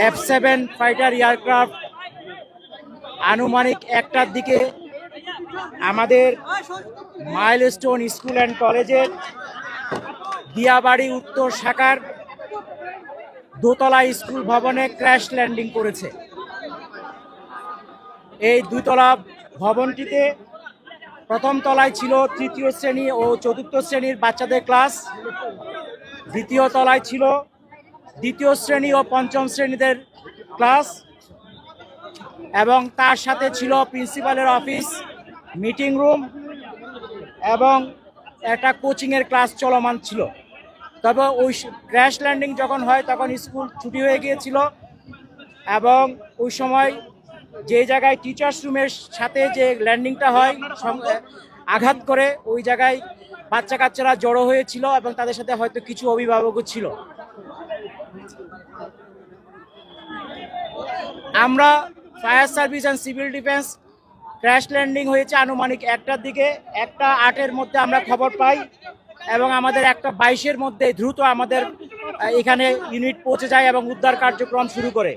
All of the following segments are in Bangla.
F7 ফাইটার এয়ারক্রাফট আনুমানিক 1টার দিকে আমাদের মাইলস্টোন স্কুল অ্যান্ড কলেজের দিয়াবাড়ি উত্তর শাখার দোতলা স্কুল ভবনে ক্র্যাশ ল্যান্ডিং করেছে। এই দুতলা ভবনটিতে প্রথম তলায় ছিল তৃতীয় শ্রেণী ও চতুর্থ শ্রেণীর বাচ্চাদের ক্লাস, দ্বিতীয় তলায় ছিল দ্বিতীয় শ্রেণী ও পঞ্চম শ্রেণীদের ক্লাস, এবং তার সাথে ছিল প্রিন্সিপালের অফিস, মিটিং রুম এবং একটা কোচিংয়ের ক্লাস চলমান ছিল। তবে ওই ক্র্যাশ ল্যান্ডিং যখন হয় তখন স্কুল ছুটি হয়ে গিয়েছিল, এবং ওই সময় যে জায়গায় টিচার্স রুমের সাথে যে ল্যান্ডিংটা হয় আঘাত করে ওই জায়গায় বাচ্চা কাচ্চারা জড়ো হয়েছিল এবং তাদের সাথে হয়তো কিছু অভিভাবকও ছিল। আমরা fire service and civil defence crash landing হয়েছে আনুমানিক 1টার দিকে, 1:08-এর মধ্যে আমরা খবর পাই এবং আমাদের 1:22-এর মধ্যে দ্রুত আমাদের এখানে ইউনিট পৌঁছে যায় এবং উদ্ধার কার্যক্রম শুরু করে।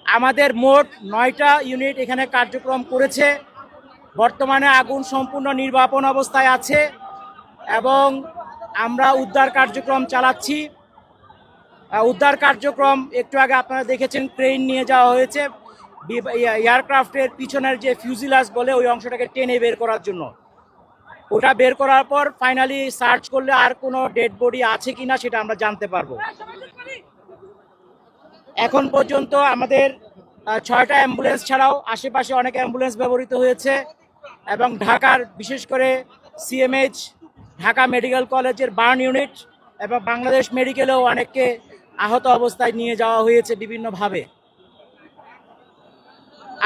আমাদের মোট 9টা ইউনিট এখানে কার্যক্রম করেছে। বর্তমানে আগুন সম্পূর্ণ নির্বাপন অবস্থায় আছে এবং আমরা উদ্ধার কার্যক্রম চালাচ্ছি। উদ্ধার কার্যক্রম একটু আগে আপনারা দেখেছেন, ক্রেন নিয়ে যাওয়া হয়েছে এয়ারক্রাফটের পিছনের যে ফিউজিলাস বলে ওই অংশটাকে টেনে বের করার জন্য। ওটা বের করার পর ফাইনালি সার্চ করলে আর কোনো ডেড বডি আছে কিনা সেটা আমরা জানতে পারবো। এখন পর্যন্ত আমাদের 6টা অ্যাম্বুলেন্স ছাড়াও আশেপাশে অনেক অ্যাম্বুলেন্স ব্যবহৃত হয়েছে এবং ঢাকার বিশেষ করে সিএমএইচ, ঢাকা মেডিকেল কলেজের বার্ন ইউনিট এবং বাংলাদেশ মেডিকেলেও অনেককে আহত অবস্থায় নিয়ে যাওয়া হয়েছে বিভিন্নভাবে।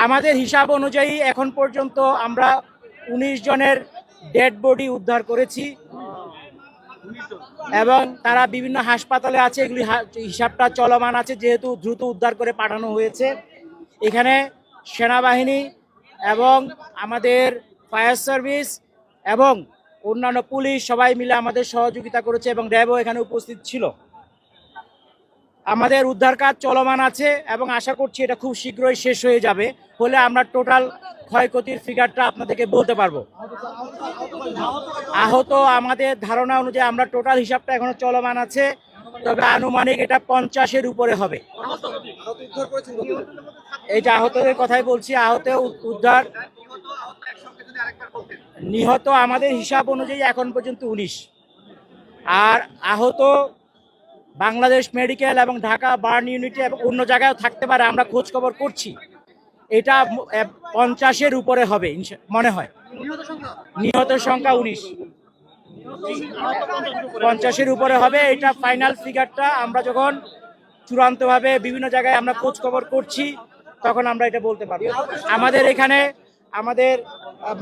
আমাদের হিসাব অনুযায়ী এখন পর্যন্ত আমরা 19 জনের ডেড বডি উদ্ধার করেছি এবং তারা বিভিন্ন হাসপাতালে আছে। এগুলি হিসাবটা চলমান আছে যেহেতু দ্রুত উদ্ধার করে পাঠানো হয়েছে। এখানে সেনাবাহিনী এবং আমাদের ফায়ার সার্ভিস এবং অন্যান্য পুলিশ সবাই মিলে আমাদের সহযোগিতা করেছে এবং র্যাবও এখানে উপস্থিত ছিল। আমাদের উদ্ধার কাজ চলমান আছে এবং আশা করছি এটা খুব শীঘ্রই শেষ হয়ে যাবে, হলে আমরা টোটাল ক্ষয়ক্ষতির ফিগারটা আপনাদেরকে বলতে পারবো। আহত আমাদের ধারণা অনুযায়ী আমরা টোটাল হিসাবটা এখনো চলমান আছে, তবে আনুমানিক এটা 50-এর উপরে হবে। এই যে আহতদের কথাই বলছি, আহত উদ্ধার, নিহত আমাদের হিসাব অনুযায়ী এখন পর্যন্ত 19, আর আহত বাংলাদেশ মেডিকেল এবং ঢাকা বার্ন ইউনিটে এবং অন্য জায়গায়ও থাকতে পারে, আমরা খোঁজ খবর করছি। এটা 50-এর উপরে হবে মনে হয়। নিহত সংখ্যা 19, 50-এর উপরে হবে। এটা ফাইনাল ফিগারটা আমরা যখন চূড়ান্তভাবে বিভিন্ন জায়গায় আমরা খোঁজ খবর করছি তখন আমরা এটা বলতে পারবো। আমাদের এখানে আমাদের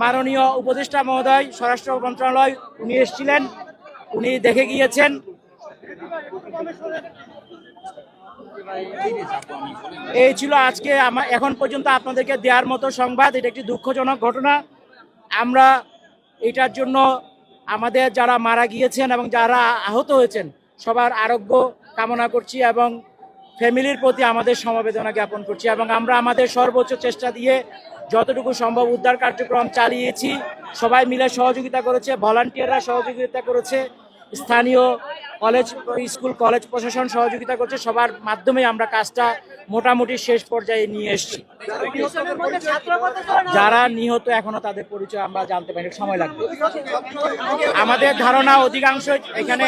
মাননীয় উপদেষ্টা মহোদয় স্বরাষ্ট্র মন্ত্রণালয় উনি এসেছিলেন, উনি দেখে গিয়েছেন। এই ছিল আজকে এখন পর্যন্ত আপনাদেরকে দেওয়ার মতো সংবাদ। এটা একটি দুঃখজনক ঘটনা। আমরা এটার জন্য আমাদের যারা মারা গিয়েছেন এবং যারা আহত হয়েছেন সবার আরোগ্য কামনা করছি এবং ফ্যামিলির প্রতি আমাদের সমবেদনা জ্ঞাপন করছি, এবং আমরা আমাদের সর্বোচ্চ চেষ্টা দিয়ে যতটুকু সম্ভব উদ্ধার কার্যক্রম চালিয়েছি। সবাই মিলে সহযোগিতা করেছে, ভলান্টিয়াররা সহযোগিতা করেছে, স্থানীয় কলেজ স্কুল কলেজ প্রশাসন সহযোগিতা করছে। সবার মাধ্যমে আমরা কাজটা মোটামুটি শেষ পর্যায়ে নিয়ে এসেছি। যারা নিহত এখনো তাদের পরিচয় আমরা জানতে পারি, সময় লাগবে। আমাদের ধারণা অধিকাংশ এখানে